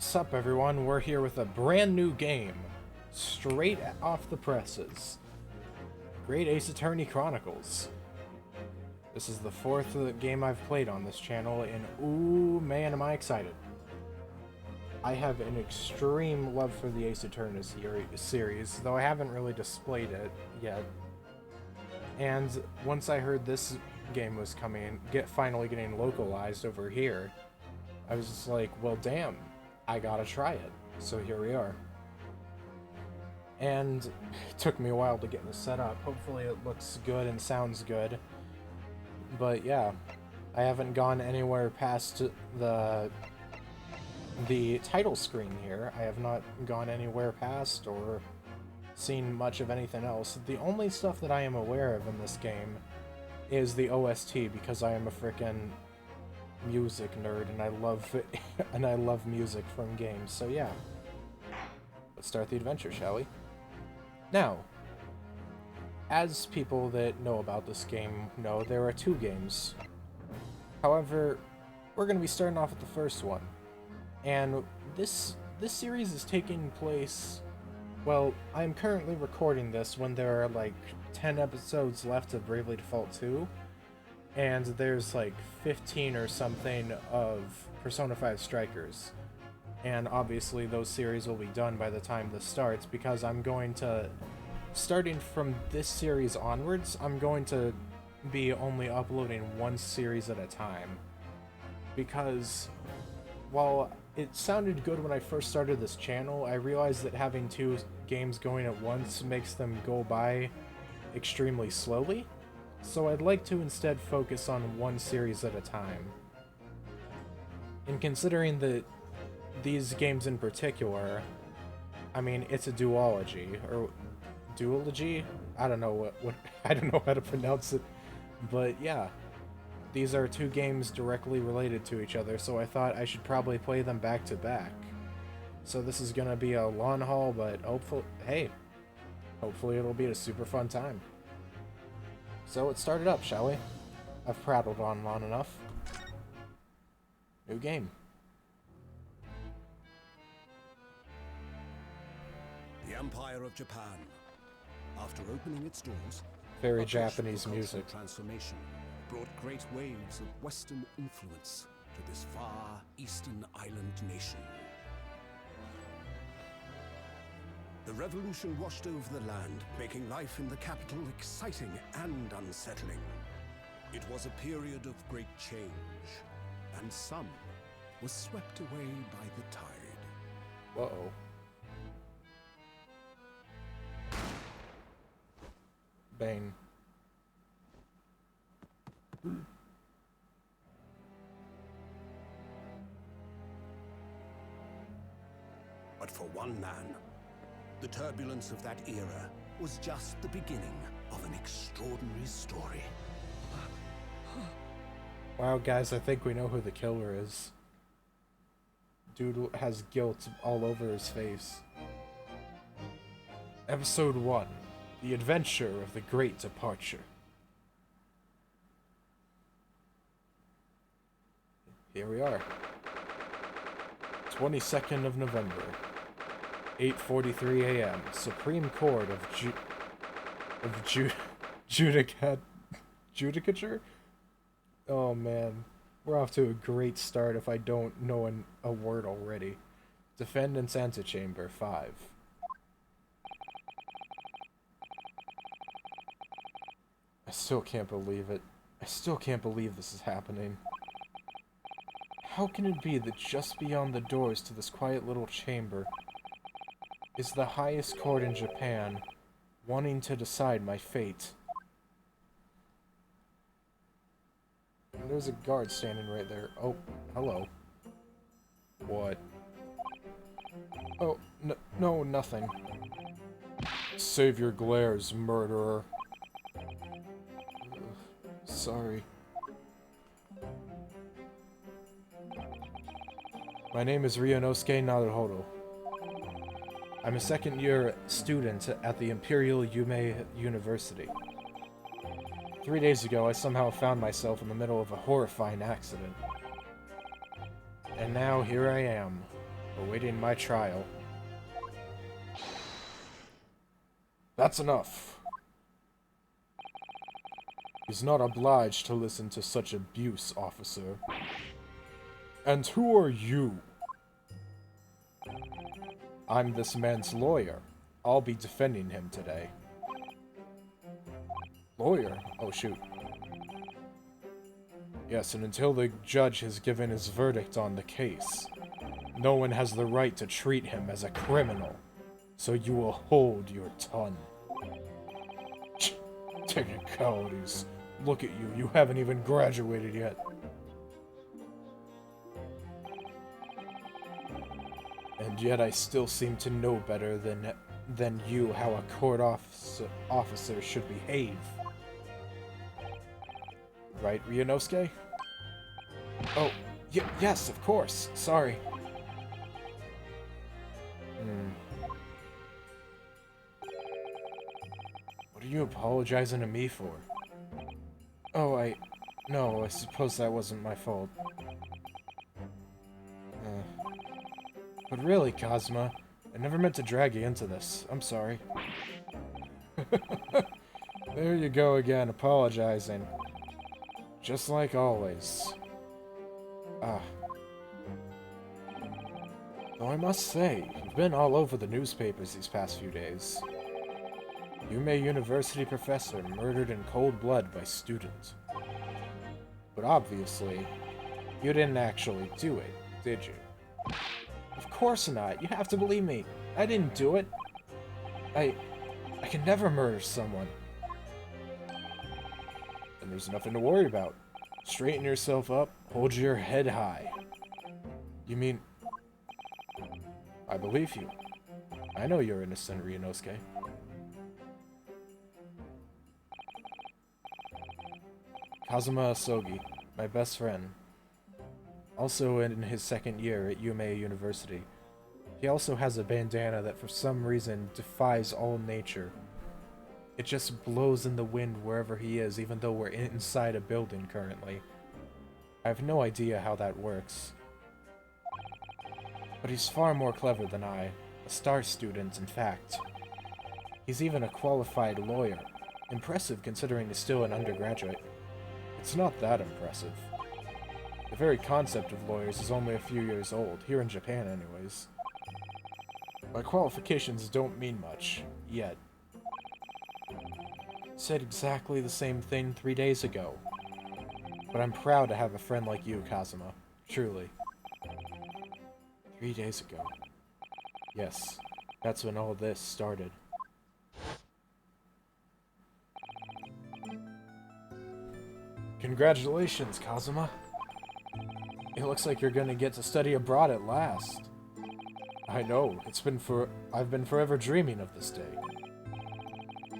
What's up, everyone? We're here with a brand new game, straight off the presses. Great Ace Attorney Chronicles. This is the fourth game I've played on this channel, and ooh, man, am I excited. I have an extreme love for the Ace Attorney series, though I haven't really displayed it yet. And once I heard this game was coming, finally getting localized over here, I was just like, well, damn, I gotta try it. So here we are. And it took me a while to get this set up. Hopefully it looks good and sounds good. But yeah, I haven't gone anywhere past the title screen here. I have not gone anywhere past or seen much of anything else. The only stuff that I am aware of in this game is the OST, because I am a frickin' music nerd and I love music from games. So yeah, let's start the adventure, shall we? Now, as people that know about this game know, there are two games. However, we're going to be starting off with the first one. And this series is taking place, well, I'm currently recording this when there are like 10 episodes left of Bravely Default 2. And there's like 15 or something of Persona 5 Strikers. And obviously those series will be done by the time this starts, because I'm going to, starting from this series onwards, I'm going to be only uploading one series at a time. Because while it sounded good when I first started this channel, I realized that having two games going at once makes them go by extremely slowly. So I'd like to instead focus on one series at a time. And considering that these games in particular, I mean, it's a duology, or duology? I don't know what I don't know how to pronounce it, but yeah, these are two games directly related to each other, so I thought I should probably play them back to back. So this is gonna be a long haul, but hopefully it'll be a super fun time. So let's start it up, shall we? I've prattled on long enough. New game. The Empire of Japan. After opening its doors, Very a push Japanese for music. cultural transformation brought great waves of Western influence to this far eastern island nation. The revolution washed over the land, making life in the capital exciting and unsettling. It was a period of great change, and some was swept away by the tide. Uh-oh. Bane. But for one man, the turbulence of that era was just the beginning of an extraordinary story. Wow, guys, I think we know who the killer is. Dude has guilt all over his face. Episode 1. The Adventure of the Great Departure. Here we are. 22nd of November. 8:43 a.m. Supreme Court of Judicature? Oh man, we're off to a great start if I don't know a word already. Defendant's Antechamber 5. I still can't believe it. I still can't believe this is happening. How can it be that just beyond the doors to this quiet little chamber is the highest court in Japan, wanting to decide my fate? And there's a guard standing right there. Oh, hello. What? Oh, no, nothing. Save your glares, murderer. Ugh, sorry. My name is Ryunosuke Naruhodo. I'm a second-year student at the Imperial Yume University. 3 days ago, I somehow found myself in the middle of a horrifying accident. And now, here I am, awaiting my trial. That's enough. He's not obliged to listen to such abuse, officer. And who are you? I'm this man's lawyer. I'll be defending him today. Lawyer? Oh, shoot. Yes, and until the judge has given his verdict on the case, no one has the right to treat him as a criminal. So you will hold your tongue. Technicalities. Look at you. You haven't even graduated yet. And yet I still seem to know better than you how a court officer should behave. Right, Ryunosuke? Oh, yes, of course. Sorry. What are you apologizing to me for? Oh, no, I suppose that wasn't my fault. But really, Kazuma, I never meant to drag you into this. I'm sorry. There you go again, apologizing. Just like always. Though I must say, you've been all over the newspapers these past few days. Yume University professor murdered in cold blood by student. But obviously, you didn't actually do it, did you? Of course not. You have to believe me. I didn't do it. I can never murder someone. And there's nothing to worry about. Straighten yourself up, hold your head high. You mean... I believe you. I know you're innocent, Ryunosuke. Kazuma Asogi, my best friend. Also in his second year at Yume University. He also has a bandana that for some reason defies all nature. It just blows in the wind wherever he is, even though we're inside a building currently. I have no idea how that works. But he's far more clever than I. A star student, in fact. He's even a qualified lawyer. Impressive considering he's still an undergraduate. It's not that impressive. The very concept of lawyers is only a few years old, here in Japan anyways. My qualifications don't mean much, yet. Said exactly the same thing 3 days ago. But I'm proud to have a friend like you, Kazuma. Truly. 3 days ago. Yes, that's when all this started. Congratulations, Kazuma. It looks like you're gonna get to study abroad at last. I know, I've been forever dreaming of this day.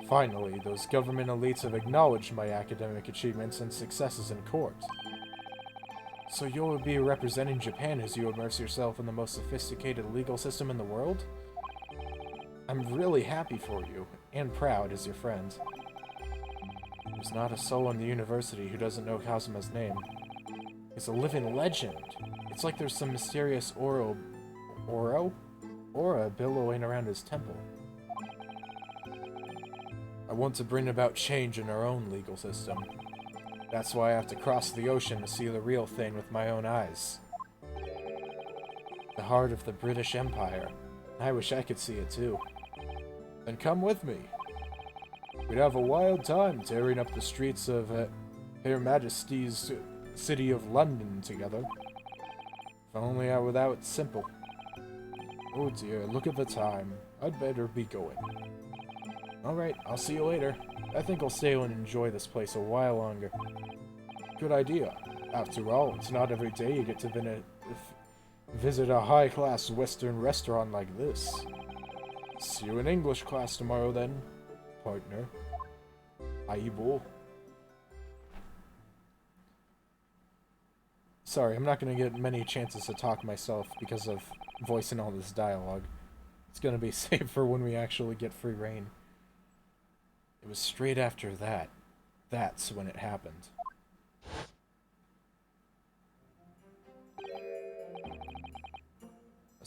Finally, those government elites have acknowledged my academic achievements and successes in court. So you'll be representing Japan as you immerse yourself in the most sophisticated legal system in the world? I'm really happy for you, and proud as your friend. There's not a soul in the university who doesn't know Kazuma's name. He's a living legend. It's like there's some mysterious aura billowing around his temple. I want to bring about change in our own legal system. That's why I have to cross the ocean to see the real thing with my own eyes. The heart of the British Empire. I wish I could see it too. Then come with me. We'd have a wild time tearing up the streets of Her Majesty's City of London together. If only I were that simple. Oh dear, look at the time. I'd better be going. Alright, I'll see you later. I think I'll stay and enjoy this place a while longer. Good idea. After all, it's not every day you get to visit a high-class Western restaurant like this. See you in English class tomorrow then, partner. Aibo. Sorry, I'm not going to get many chances to talk myself because of voicing all this dialogue. It's going to be saved for when we actually get free reign. It was straight after that. That's when it happened.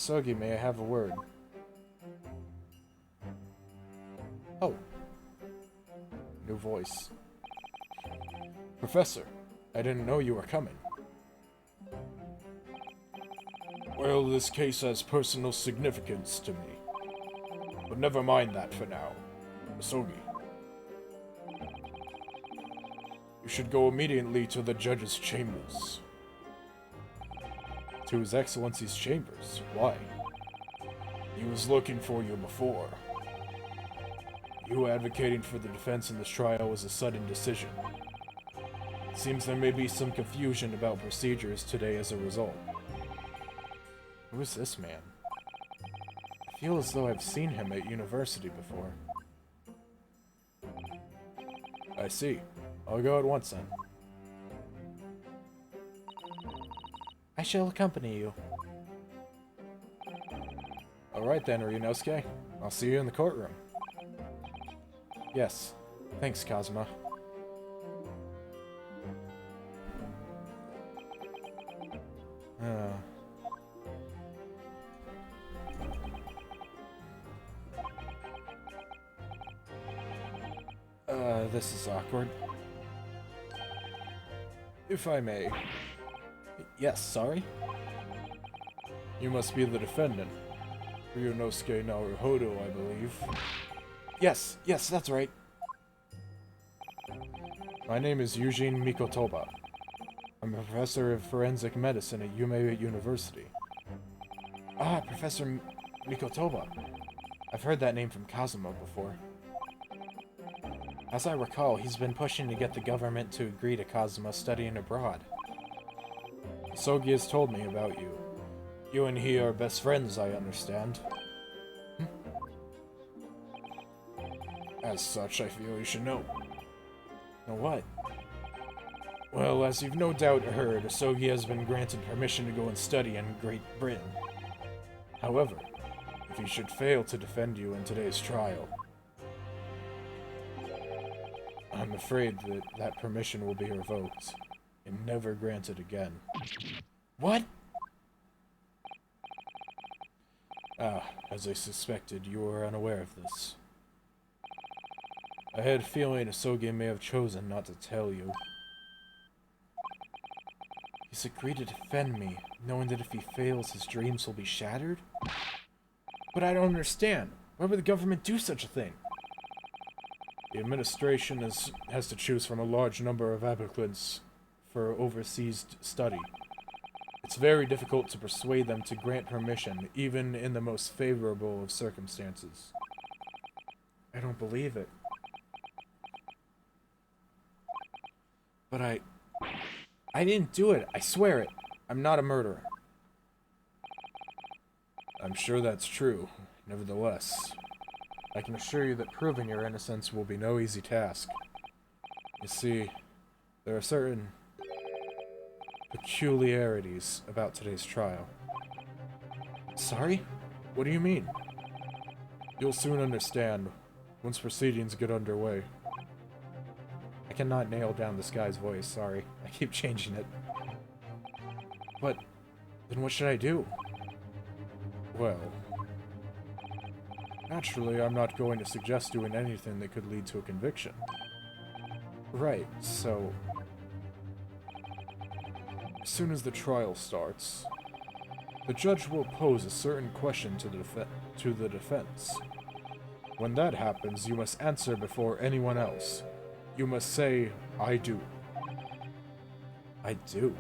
Sogi, may I have a word? Oh. New voice. Professor, I didn't know you were coming. Well, this case has personal significance to me. But never mind that for now. Sogi. You should go immediately to the judge's chambers. To His Excellency's chambers? Why? He was looking for you before. You advocating for the defense in this trial was a sudden decision. It seems there may be some confusion about procedures today as a result. Who is this man? I feel as though I've seen him at university before. I see. I'll go at once then. I shall accompany you. Alright then, Ryunosuke. I'll see you in the courtroom. Yes. Thanks, Kazuma. This is awkward. If I may. Yes, sorry? You must be the defendant. Ryunosuke Naruhodo, I believe. Yes, that's right. My name is Eugene Mikotoba. I'm a professor of forensic medicine at Yume University. Ah, Professor Mikotoba. I've heard that name from Kazuma before. As I recall, he's been pushing to get the government to agree to Kazuma studying abroad. Sogi has told me about you. You and he are best friends, I understand. As such, I feel you should know. Know what? Well, as you've no doubt heard, Sogi has been granted permission to go and study in Great Britain. However, if he should fail to defend you in today's trial, I'm afraid that permission will be revoked and never granted again. What? Ah, as I suspected, you were unaware of this. I had a feeling Asogi may have chosen not to tell you. He's agreed to defend me, knowing that if he fails, his dreams will be shattered? But I don't understand. Why would the government do such a thing? The administration has to choose from a large number of applicants for overseas study. It's very difficult to persuade them to grant permission, even in the most favorable of circumstances. I don't believe it. But I didn't do it. I swear it. I'm not a murderer. I'm sure that's true. Nevertheless, I can assure you that proving your innocence will be no easy task. You see, there are certain peculiarities about today's trial. Sorry? What do you mean? You'll soon understand once proceedings get underway. I cannot nail down this guy's voice, sorry. I keep changing it. But, then what should I do? Well, naturally, I'm not going to suggest doing anything that could lead to a conviction. Right, so as soon as the trial starts, the judge will pose a certain question to the defense. When that happens, you must answer before anyone else. You must say, I do. I do?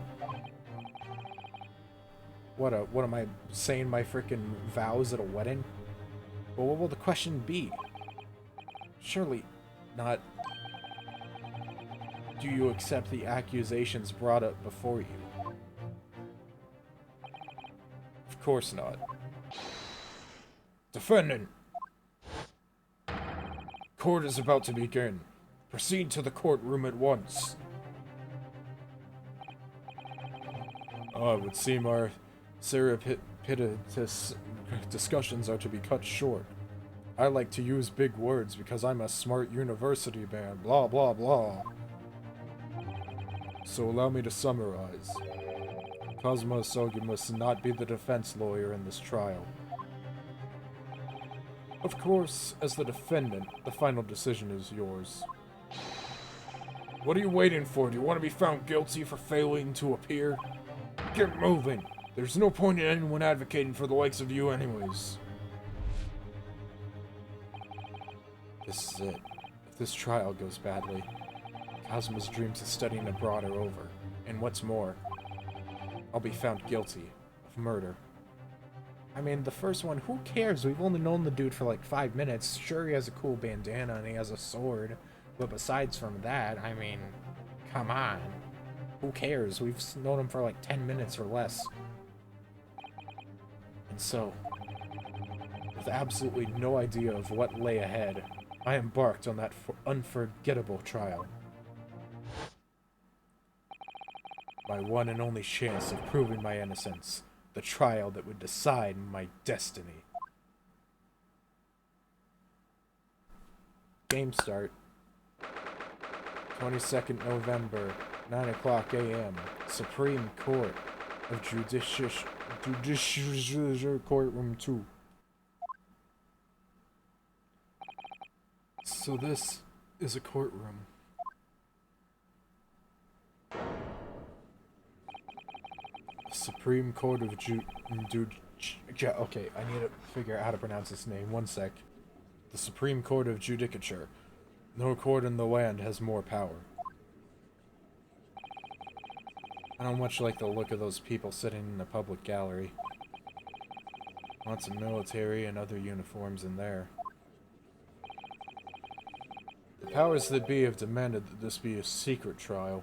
What am I saying my frickin' vows at a wedding? Well, what will the question be? Surely not, do you accept the accusations brought up before you? Of course not. Defendant! Court is about to begin. Proceed to the courtroom at once. Oh, it would seem our surreptitious discussions are to be cut short. I like to use big words because I'm a smart university man, blah blah blah. So allow me to summarize. Kazuma Asogi must not be the defense lawyer in this trial. Of course, as the defendant, the final decision is yours. What are you waiting for? Do you want to be found guilty for failing to appear? Get moving! There's no point in anyone advocating for the likes of you anyways. This is it. If this trial goes badly, Kazuma's dreams of studying abroad are over. And what's more, I'll be found guilty of murder. I mean, the first one, who cares? We've only known the dude for like 5 minutes. Sure, he has a cool bandana and he has a sword. But besides from that, I mean, come on. Who cares? We've known him for like 10 minutes or less. And so, with absolutely no idea of what lay ahead, I embarked on that unforgettable trial. My one and only chance of proving my innocence. The trial that would decide my destiny. Game start. 22nd November, 9 o'clock a.m. Supreme Court of Judicial Courtroom 2. So this is a courtroom. Supreme Court of okay, I need to figure out how to pronounce this name. One sec. The Supreme Court of Judicature. No court in the land has more power. I don't much like the look of those people sitting in the public gallery. Lots of military and other uniforms in there. The powers that be have demanded that this be a secret trial.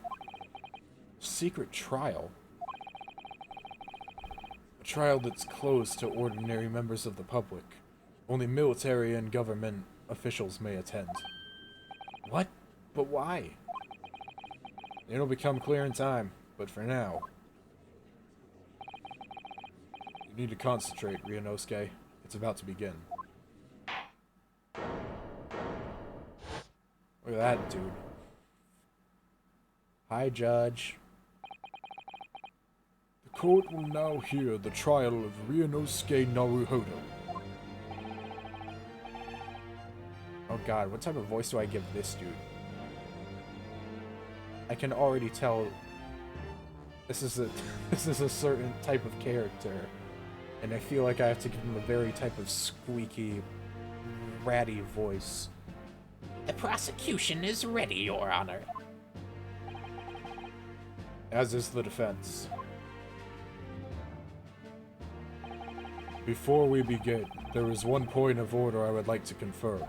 Secret trial? A trial that's closed to ordinary members of the public. Only military and government officials may attend. What? But why? It'll become clear in time, but for now... You need to concentrate, Ryunosuke. It's about to begin. Look at that dude. Hi, Judge. The court will now hear the trial of Ryunosuke Naruhodo. Oh god, what type of voice do I give this dude? I can already tell this is a certain type of character, and I feel like I have to give him a very type of squeaky, ratty voice. The prosecution is ready, Your Honor. As is the defense. Before we begin, there is one point of order I would like to confirm.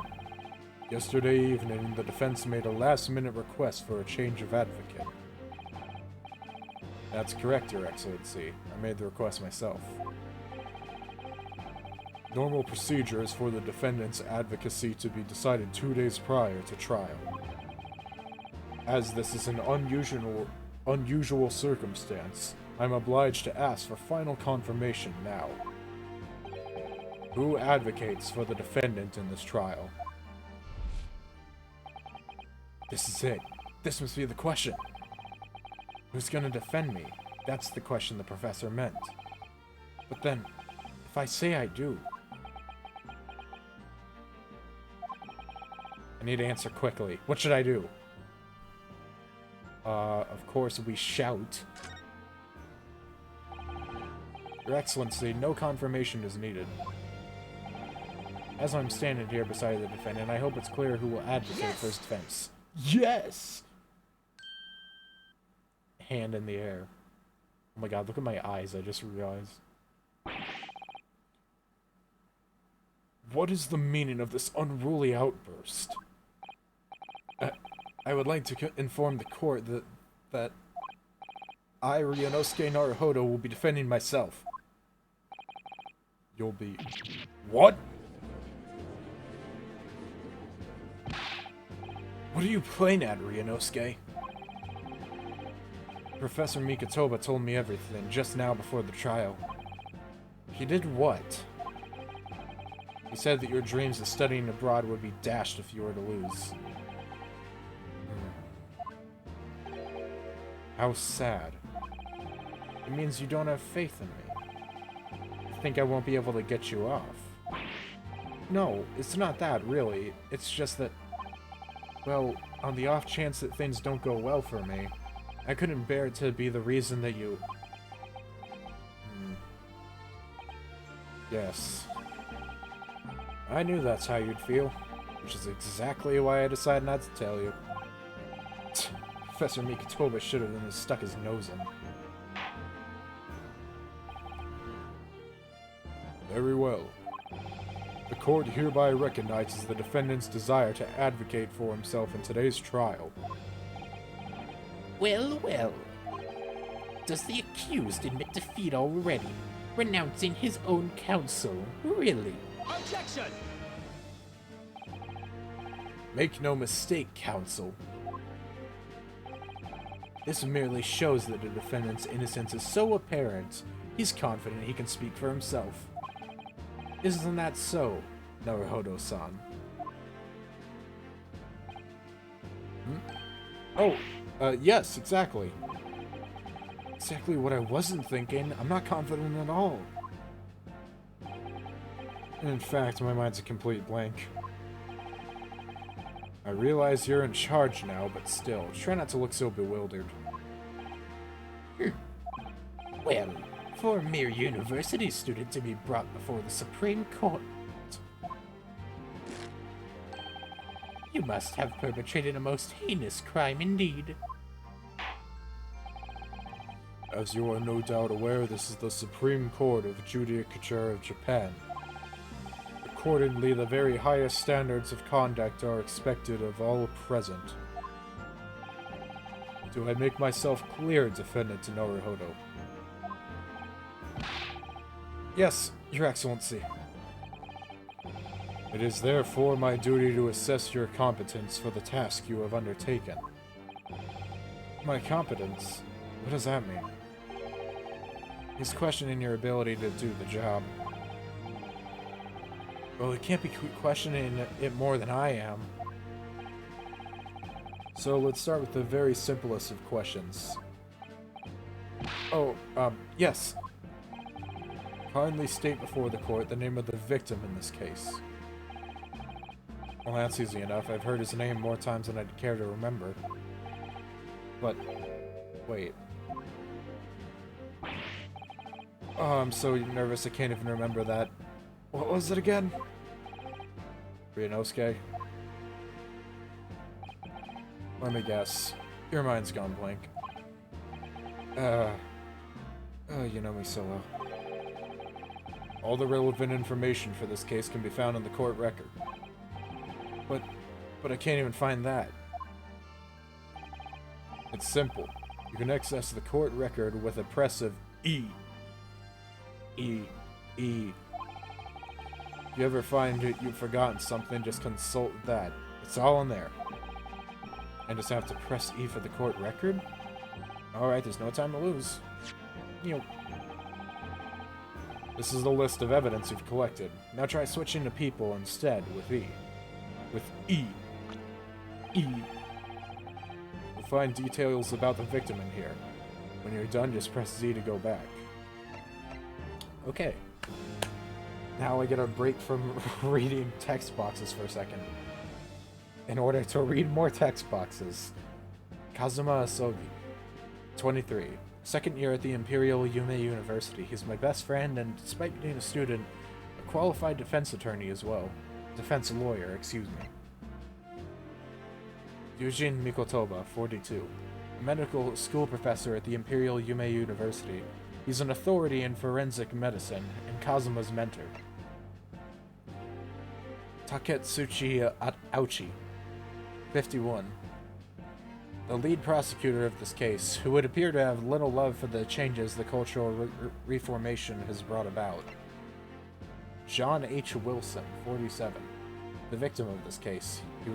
Yesterday evening, the defense made a last-minute request for a change of advocate. That's correct, Your Excellency. I made the request myself. Normal procedure is for the defendant's advocacy to be decided 2 days prior to trial. As this is an unusual circumstance, I'm obliged to ask for final confirmation now. Who advocates for the defendant in this trial? This is it. This must be the question. Who's gonna defend me? That's the question the professor meant. But then, if I say I do... I need to answer quickly. What should I do? Of course we shout. Your Excellency, no confirmation is needed. As I'm standing here beside the defendant, I hope it's clear who will advocate for his defense. Yes! Hand in the air. Oh my god, look at my eyes, I just realized. What is the meaning of this unruly outburst? I would like to inform the court that I, Ryunosuke Naruhodo, will be defending myself. You'll be... What? What are you playing at, Ryunosuke? Professor Mikotoba told me everything just now before the trial. He did what? He said that your dreams of studying abroad would be dashed if you were to lose. How sad. It means you don't have faith in me. You think I won't be able to get you off. No, it's not that, really. It's just that, well, on the off chance that things don't go well for me, I couldn't bear it to be the reason that you... Yes. I knew that's how you'd feel, which is exactly why I decided not to tell you. Professor Mikotoba should have stuck his nose in. Very well. The court hereby recognizes the defendant's desire to advocate for himself in today's trial. Well, well. Does the accused admit defeat already, renouncing his own counsel? Really? Objection! Make no mistake, counsel. This merely shows that the defendant's innocence is so apparent, he's confident he can speak for himself. Isn't that so, Naruhodo-san? Oh, yes, exactly. Exactly what I wasn't thinking. I'm not confident at all. In fact, my mind's a complete blank. I realize you're in charge now, but still, try not to look so bewildered. Well, for a mere university student to be brought before the Supreme Court, you must have perpetrated a most heinous crime indeed. As you are no doubt aware, this is the Supreme Court of Judicature of Japan. Accordingly, the very highest standards of conduct are expected of all present. Do I make myself clear, Defendant Naruhodo? Yes, Your Excellency. It is therefore my duty to assess your competence for the task you have undertaken. My competence? What does that mean? He's questioning your ability to do the job. Well, he can't be questioning it more than I am. So let's start with the very simplest of questions. Oh, yes. Kindly state before the court the name of the victim in this case. Well, that's easy enough. I've heard his name more times than I'd care to remember. But, wait. Oh, I'm so nervous I can't even remember that. What was it again? Ryunosuke? Let me guess. Your mind's gone blank. Oh, you know me so well. All the relevant information for this case can be found in the court record. But I can't even find that. It's simple. You can access the court record with a press of E. E. E. If you ever find you've forgotten something, just consult that. It's all in there. And just have to press E for the court record? Alright, there's no time to lose. This is the list of evidence you've collected. Now try switching to people instead with E. With E. E. You'll find details about the victim in here. When you're done, just press Z to go back. Okay. Now I get a break from reading text boxes for a second. In order to read more text boxes. Kazuma Asogi, 23. Second year at the Imperial Yume University. He's my best friend and, despite being a student, a qualified defense attorney as well. Defense lawyer, excuse me. Yujin Mikotoba, 42. A medical school professor at the Imperial Yume University. He's an authority in forensic medicine and Kazuma's mentor. Taketsuchi Auchi, 51. The lead prosecutor of this case, who would appear to have little love for the changes the cultural reformation has brought about. John H. Wilson, 47. The victim of this case. He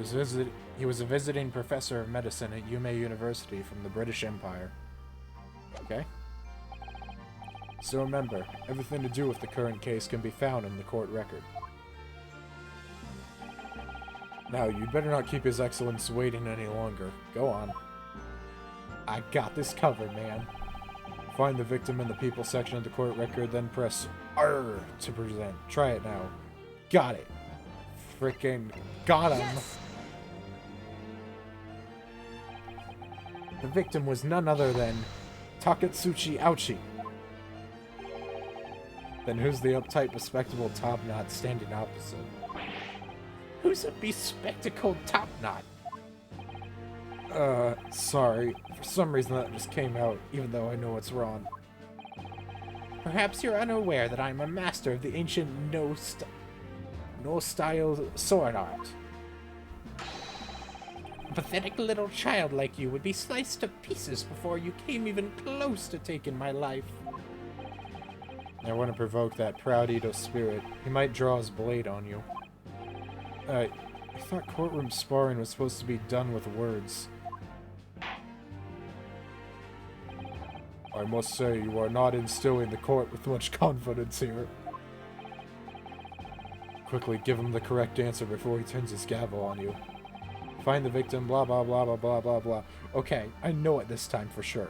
was a visiting professor of medicine at Yume University from the British Empire. Okay. So remember, everything to do with the current case can be found in the court record. Now, you'd better not keep His Excellence waiting any longer. Go on. I got this covered, man. Find the victim in the people section of the court record, then press R to present. Try it now. Got it. Frickin' got him. Yes! The victim was none other than Takatsuchi Ouchi. Then who's the uptight, bespectacled top-knot standing opposite? Who's a bespectacled top-knot? Sorry. For some reason that just came out, even though I know it's wrong. Perhaps you're unaware that I'm a master of the ancient no-style sword art. A pathetic little child like you would be sliced to pieces before you came even close to taking my life. I want to provoke that proud Edo spirit. He might draw his blade on you. I thought courtroom sparring was supposed to be done with words. I must say, you are not instilling the court with much confidence here. Quickly, give him the correct answer before he turns his gavel on you. Find the victim, blah blah blah blah blah blah blah. Okay, I know it this time for sure.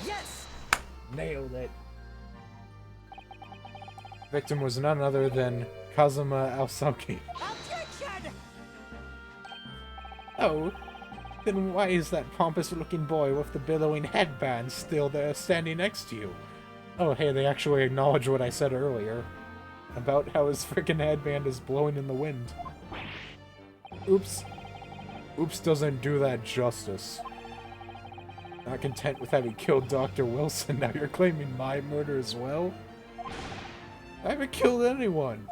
Yes! Nailed it. Victim was none other than Kazuma Aosaki. Objection! Oh, then why is that pompous-looking boy with the billowing headband still there standing next to you? Oh, hey, they actually acknowledge what I said earlier about how his freaking headband is blowing in the wind. Oops. Oops doesn't do that justice. Not content with having killed Dr. Wilson, now you're claiming my murder as well? I haven't killed anyone.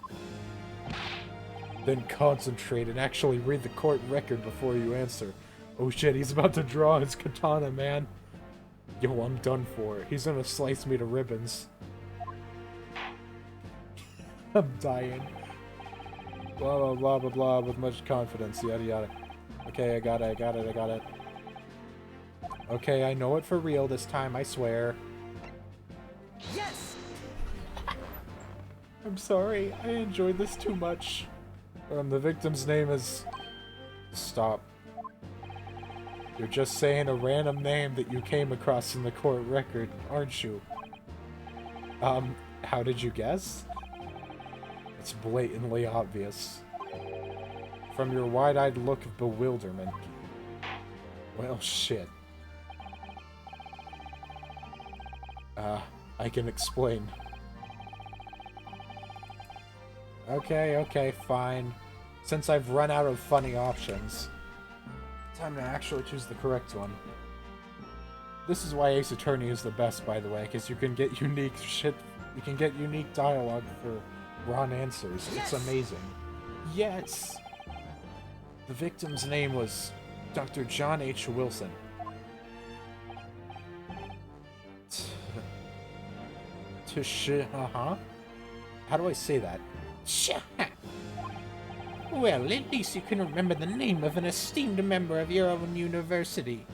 Then concentrate and actually read the court record before you answer. Oh shit, he's about to draw his katana, man. Yo, I'm done for. He's gonna slice me to ribbons. I'm dying. Blah blah blah blah blah with much confidence, yada yada. Okay, I got it. Okay, I know it for real this time, I swear. Yes! I'm sorry, I enjoyed this too much. The victim's name is... Stop. You're just saying a random name that you came across in the court record, aren't you? How did you guess? It's blatantly obvious. From your wide-eyed look of bewilderment. Well, shit. I can explain. Okay, fine. Since I've run out of funny options, time to actually choose the correct one. This is why Ace Attorney is the best, by the way, because you can get unique shit. You can get unique dialogue for wrong answers. Yes! It's amazing. Yes! The victim's name was Dr. John H. Wilson. How do I say that? Well, at least you can remember the name of an esteemed member of your own university.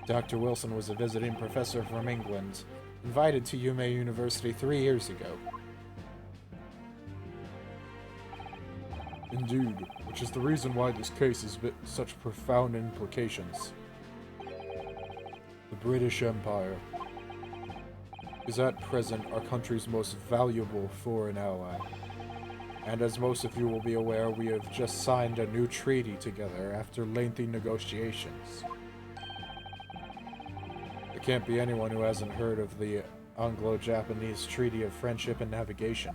Dr. Wilson was a visiting professor from England, invited to Yume University 3 years ago. Indeed, which is the reason why this case has such profound implications. The British Empire is at present our country's most valuable foreign ally. And as most of you will be aware, we have just signed a new treaty together after lengthy negotiations. There can't be anyone who hasn't heard of the Anglo-Japanese Treaty of Friendship and Navigation.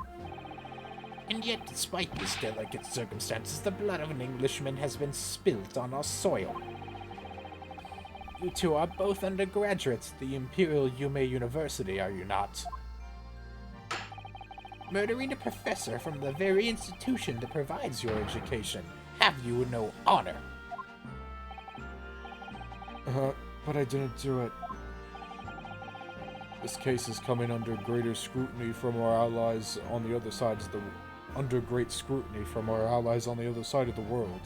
And yet, despite these delicate circumstances, the blood of an Englishman has been spilt on our soil. You two are both undergraduates at the Imperial Yume University, are you not? Murdering a professor from the very institution that provides your education. Have you no honor? But I didn't do it. This case is coming under greater scrutiny from our allies on the other side of the... Under great scrutiny from our allies on the other side of the world.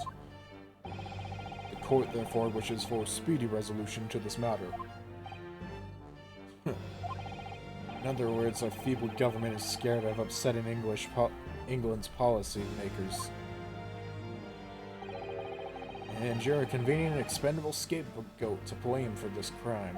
The court, therefore, wishes for speedy resolution to this matter. In other words, our feeble government is scared of upsetting England's policy makers. And you're a convenient and expendable scapegoat to blame for this crime.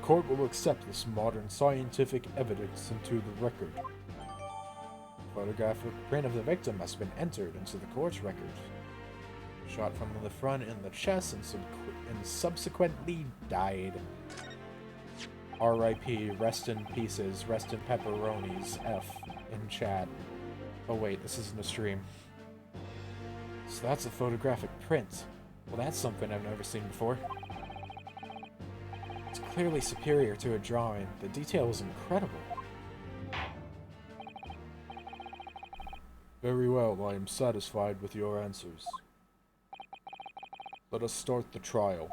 The court will accept this modern scientific evidence into the record. Photographic print of the victim has been entered into the court's record. Shot from the front in the chest and subsequently died. R.I.P. Rest in pieces. Rest in pepperonis. F in chat. Oh wait, this isn't a stream. So that's a photographic print. Well, that's something I've never seen before. It's clearly superior to a drawing. The detail is incredible. Very well, I am satisfied with your answers. Let us start the trial.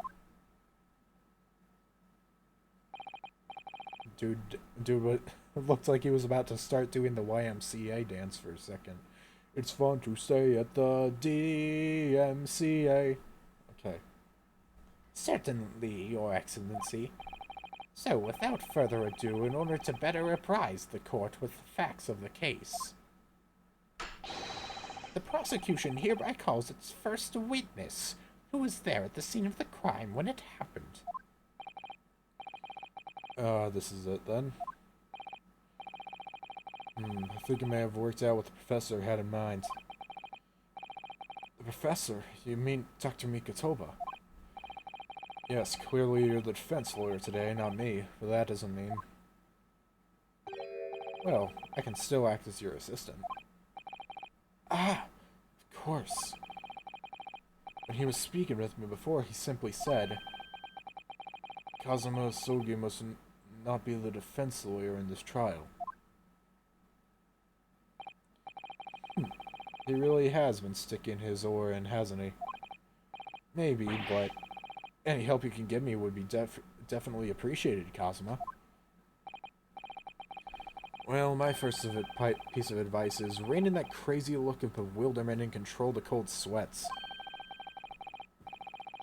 Dude, it looked like he was about to start doing the YMCA dance for a second. It's fun to stay at the DMCA. Okay. Certainly, Your Excellency. So, without further ado, in order to better apprise the court with the facts of the case, the prosecution hereby calls its first witness, who was there at the scene of the crime when it happened. This is it then. I think it may have worked out what the professor had in mind. The professor? You mean Dr. Mikotoba? Yes, clearly you're the defense lawyer today, not me, but that doesn't mean... Well, I can still act as your assistant. Ah! Of course. When he was speaking with me before, he simply said, Kazuma Sogi must not be the defense lawyer in this trial. He really has been sticking his oar in, hasn't he? Maybe, but any help you can give me would be definitely appreciated, Kazuma. Well, my first piece of advice is rein in that crazy look of bewilderment and control the cold sweats.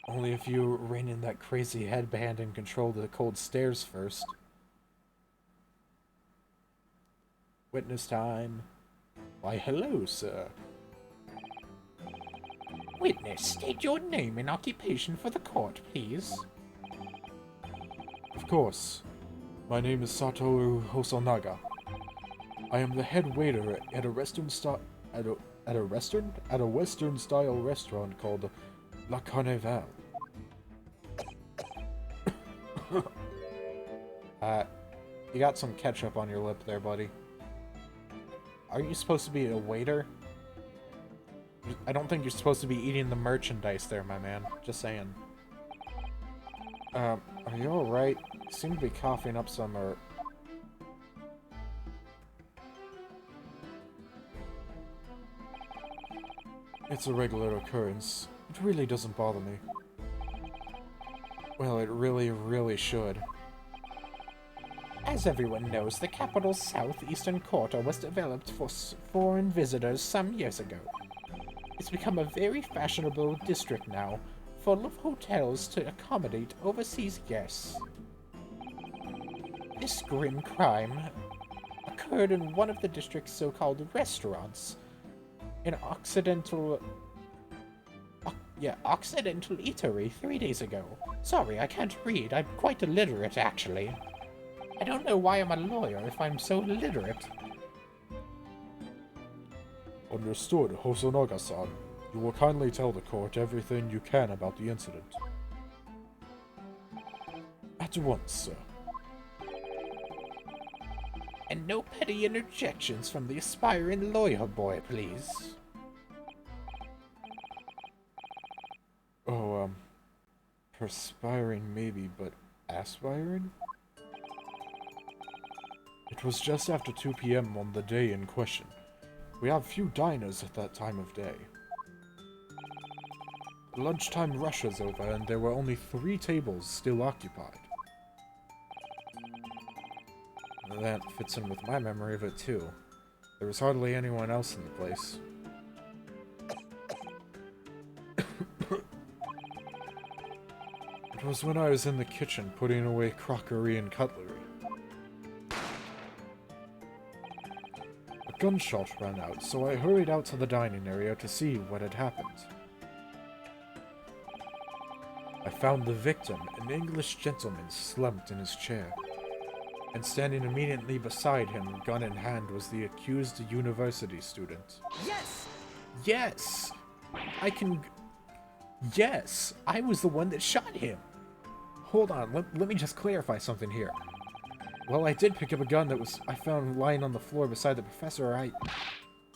Only if you rein in that crazy headband and control the cold stares first. Witness time. Why, hello, sir. Witness, state your name and occupation for the court, please. Of course. My name is Satoru Hosonaga. I am the head waiter at a Western style restaurant called La Carnival. You got some ketchup on your lip there, buddy. Aren't you supposed to be a waiter? I don't think you're supposed to be eating the merchandise there, my man. Just saying. Are you alright? You seem to be coughing up some, It's a regular occurrence. It really doesn't bother me. Well, it really, really should. As everyone knows, the capital's southeastern quarter was developed for foreign visitors some years ago. It's become a very fashionable district now, full of hotels to accommodate overseas guests. This grim crime occurred in one of the district's so-called restaurants, an Occidental Eatery 3 days ago. Sorry, I can't read. I'm quite illiterate, actually. I don't know why I'm a lawyer if I'm so illiterate. Understood, Hosonaga-san. You will kindly tell the court everything you can about the incident. At once, sir. And no petty interjections from the aspiring lawyer boy, please. Oh, perspiring maybe, but aspiring? It was just after 2 p.m. on the day in question. We have few diners at that time of day. Lunchtime rush was over and there were only 3 tables still occupied. That fits in with my memory of it too. There was hardly anyone else in the place. It was when I was in the kitchen putting away crockery and cutlery. A gunshot rang out, so I hurried out to the dining area to see what had happened. I found the victim, an English gentleman, slumped in his chair. And standing immediately beside him, gun in hand, was the accused university student. Yes! Yes! Yes! I was the one that shot him! Hold on, let me just clarify something here. Well, I did pick up a gun that I found lying on the floor beside the professor. I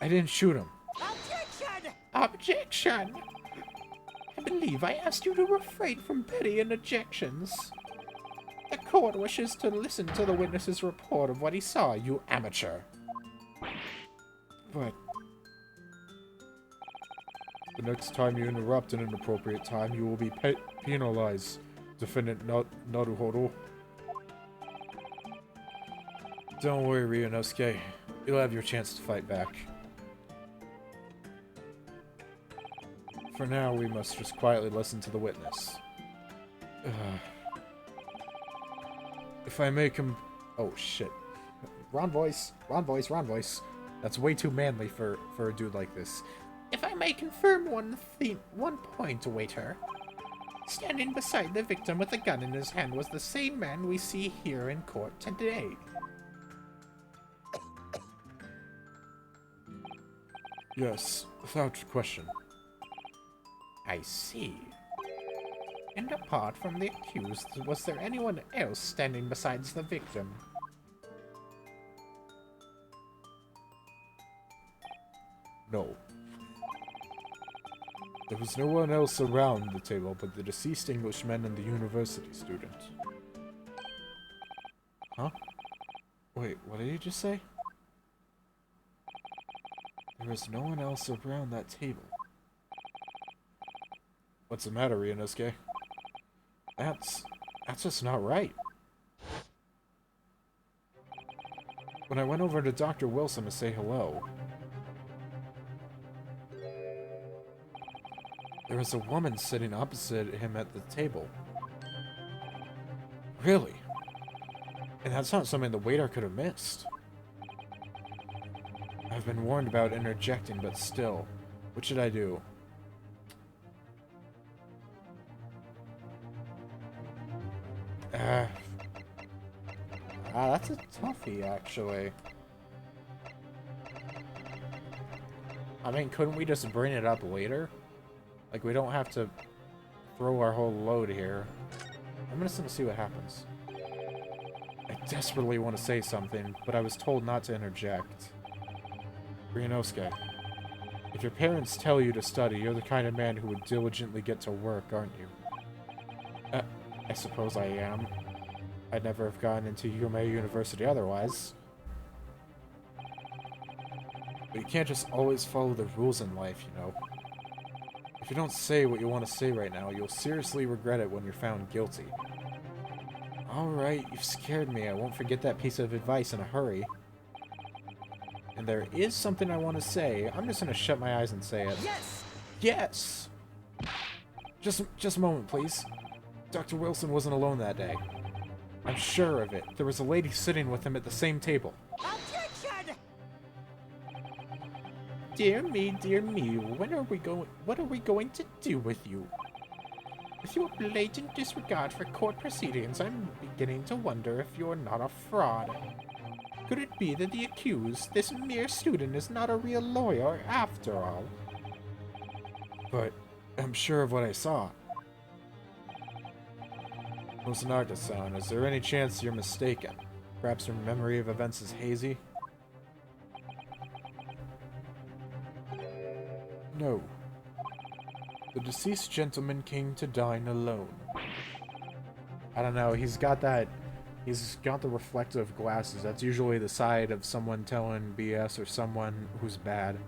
didn't shoot him. Objection! Objection! I believe I asked you to refrain from petty interjections. The court wishes to listen to the witness's report of what he saw, you amateur. But the next time you interrupt at an appropriate time, you will be penalized, Defendant Naruhodo. Don't worry, Ryunosuke. You'll have your chance to fight back. For now, we must just quietly listen to the witness. If I make him... Oh, shit. Wrong voice. Wrong voice. Wrong voice. That's way too manly for a dude like this. If I may confirm one point, waiter. Standing beside the victim with a gun in his hand was the same man we see here in court today. Yes, without question. I see. And apart from the accused, was there anyone else standing besides the victim? No. There was no one else around the table but the deceased Englishman and the university student. Huh? Wait, what did he just say? There was no one else around that table. What's the matter, Ryunosuke? That's just not right. When I went over to Dr. Wilson to say hello, there was a woman sitting opposite him at the table. Really? And that's not something the waiter could have missed. I've been warned about interjecting, but still, what should I do? That's a toughie, actually. I mean, couldn't we just bring it up later? Like, we don't have to throw our whole load here. I'm just gonna see what happens. I desperately want to say something, but I was told not to interject. Ryunosuke, if your parents tell you to study, you're the kind of man who would diligently get to work, aren't you? I suppose I am. I'd never have gotten into Yume University otherwise. But you can't just always follow the rules in life, you know. If you don't say what you want to say right now, you'll seriously regret it when you're found guilty. Alright, you've scared me. I won't forget that piece of advice in a hurry. And there is something I want to say. I'm just going to shut my eyes and say it. Yes! Yes! Just a moment, please. Dr. Wilson wasn't alone that day. I'm sure of it. There was a lady sitting with him at the same table. Objection! Dear me, what are we going to do with you? With your blatant disregard for court proceedings, I'm beginning to wonder if you're not a fraud. Could it be that the accused, this mere student, is not a real lawyer after all? But I'm sure of what I saw. Osanaka-san, is there any chance you're mistaken? Perhaps your memory of events is hazy? No. The deceased gentleman came to dine alone. I don't know, he's got the reflective glasses. That's usually the side of someone telling BS or someone who's bad.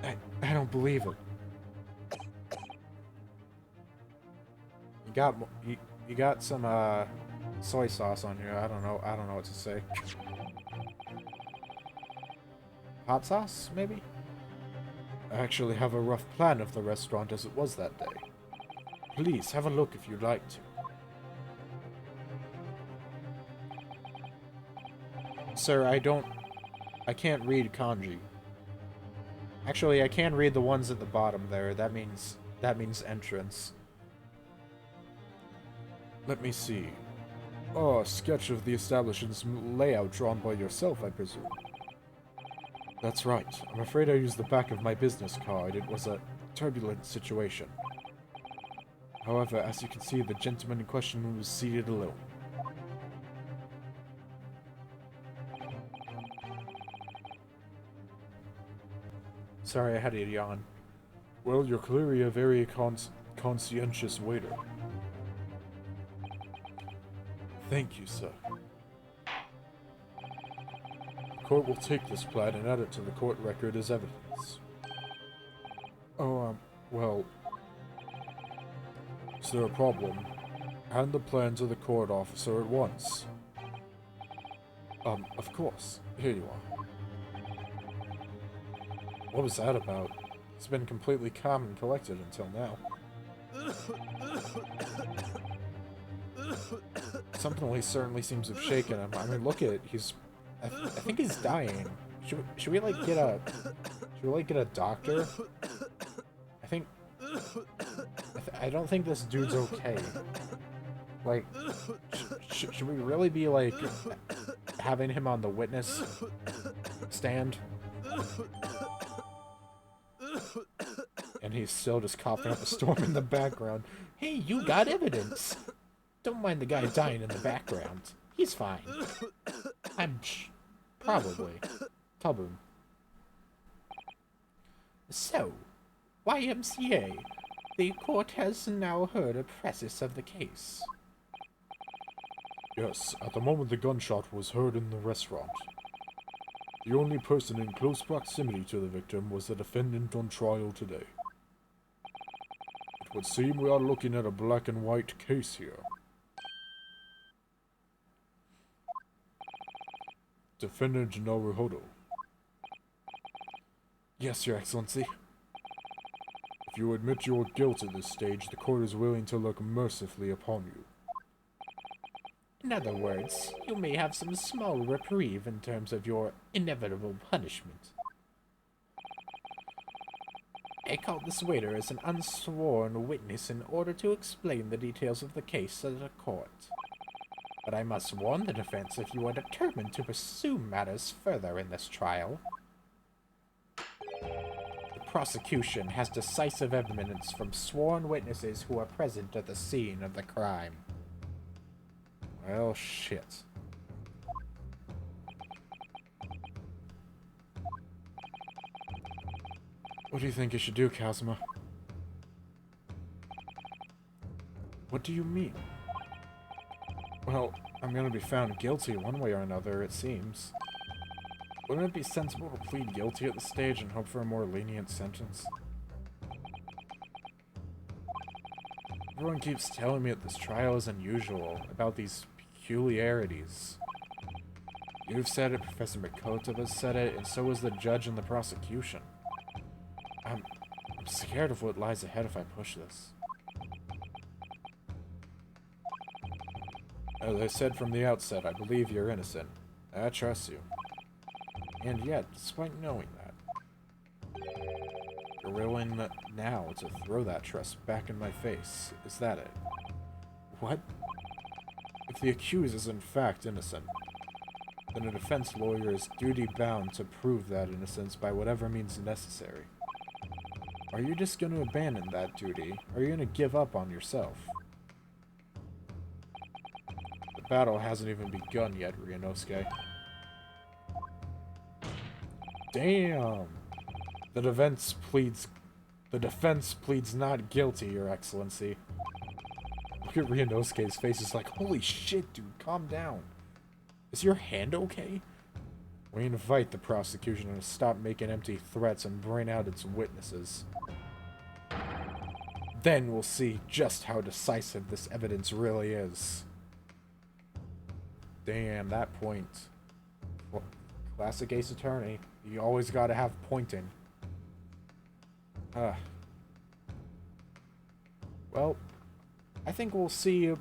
I don't believe it. You got some soy sauce on here. I don't know what to say. Hot sauce, maybe? I actually have a rough plan of the restaurant as it was that day. Please, have a look if you'd like to. Sir, I can't read kanji. Actually, I can read the ones at the bottom there. That means entrance. Let me see. Oh, a sketch of the establishment's layout drawn by yourself, I presume. That's right. I'm afraid I used the back of my business card. It was a turbulent situation. However, as you can see, the gentleman in question was seated alone. Sorry, I had a yawn. Well, you're clearly a very conscientious waiter. Thank you, sir. The court will take this plat and add it to the court record as evidence. Oh, well... Is there a problem? Hand the plan to the court officer at once. Of course. Here you are. What was that about? He's been completely calm and collected until now. Something certainly seems to have shaken him. I mean, look at it. I think he's dying. Should we like get a doctor? I think I don't think this dude's okay. Like, should we really be like having him on the witness stand? And he's still just coughing up a storm in the background. Hey, you got evidence. Don't mind the guy dying in the background. He's fine. Probably. Taboo. So, YMCA, the court has now heard a precis of the case. Yes, at the moment the gunshot was heard in the restaurant. The only person in close proximity to the victim was the defendant on trial today. It would seem we are looking at a black and white case here. Defendant Naruhodo. Yes, Your Excellency. If you admit your guilt at this stage, the court is willing to look mercifully upon you. In other words, you may have some small reprieve in terms of your inevitable punishment. I called this waiter as an unsworn witness in order to explain the details of the case to the court. But I must warn the defense if you are determined to pursue matters further in this trial. The prosecution has decisive evidence from sworn witnesses who are present at the scene of the crime. Well, shit. What do you think you should do, Kazuma? What do you mean? Well, I'm gonna be found guilty one way or another, it seems. Wouldn't it be sensible to plead guilty at this stage and hope for a more lenient sentence? Everyone keeps telling me that this trial is unusual, about these peculiarities. You've said it, Professor Makoto has said it, and so has the judge and the prosecution. I'm scared of what lies ahead if I push this. As I said from the outset, I believe you're innocent. I trust you. And yet, despite knowing that, you're willing now to throw that trust back in my face. Is that it? What? If the accused is in fact innocent, then a defense lawyer is duty-bound to prove that innocence by whatever means necessary. Are you just going to abandon that duty? Or are you going to give up on yourself? The battle hasn't even begun yet, Ryunosuke. Damn! The defense pleads not guilty, Your Excellency. Look at Ryunosuke's face. It's like, holy shit, dude, calm down. Is your hand okay? We invite the prosecution to stop making empty threats and bring out its witnesses. Then we'll see just how decisive this evidence really is. Damn, that point. Well, classic Ace Attorney. You always gotta have pointing. Well, I think we'll see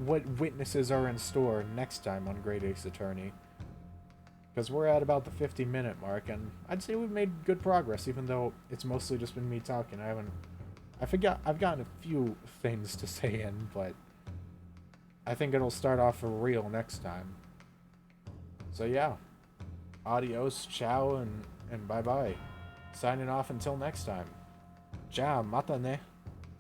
what witnesses are in store next time on Great Ace Attorney. Because we're at about the 50-minute mark, and I'd say we've made good progress, even though it's mostly just been me talking. I've gotten a few things to say in, but I think it'll start off for real next time. So yeah, adios, ciao, and bye-bye. Signing off until next time. Ciao, mata ne.